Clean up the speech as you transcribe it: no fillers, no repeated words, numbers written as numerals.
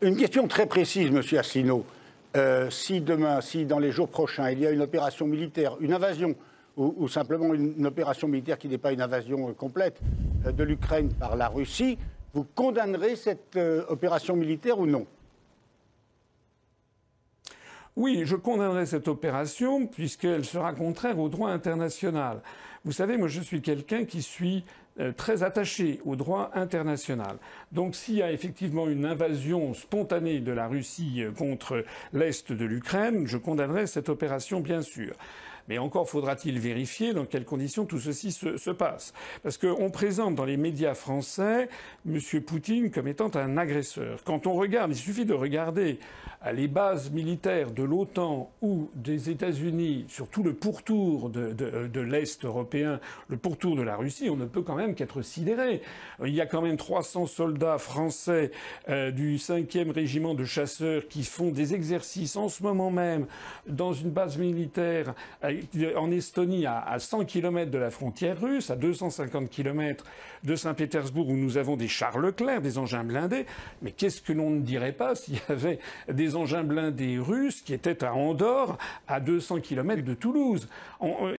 Une question très précise, Monsieur Asselineau. Si demain, si dans les jours prochains, il y a une opération militaire, une invasion, ou simplement une opération militaire qui n'est pas une invasion complète de l'Ukraine par la Russie, vous condamnerez cette opération militaire ou non? Oui, je condamnerai cette opération puisqu'elle sera contraire au droit international. Vous savez, moi je suis quelqu'un qui suis très attaché au droit international. Donc s'il y a effectivement une invasion spontanée de la Russie contre l'Est de l'Ukraine, je condamnerai cette opération bien sûr. Mais encore faudra-t-il vérifier dans quelles conditions tout ceci se passe. Parce qu'on présente dans les médias français M. Poutine comme étant un agresseur. Quand on regarde, il suffit de regarder les bases militaires de l'OTAN ou des États-Unis sur tout le pourtour de l'Est européen, le pourtour de la Russie, on ne peut quand même qu'être sidéré. Il y a quand même 300 soldats français du 5e régiment de chasseurs qui font des exercices en ce moment même dans une base militaire en Estonie, à 100 km de la frontière russe, à 250 km de Saint-Pétersbourg, où nous avons des chars Leclerc, des engins blindés. Mais qu'est-ce que l'on ne dirait pas s'il y avait des engins blindés russes qui étaient à Andorre, à 200 km de Toulouse?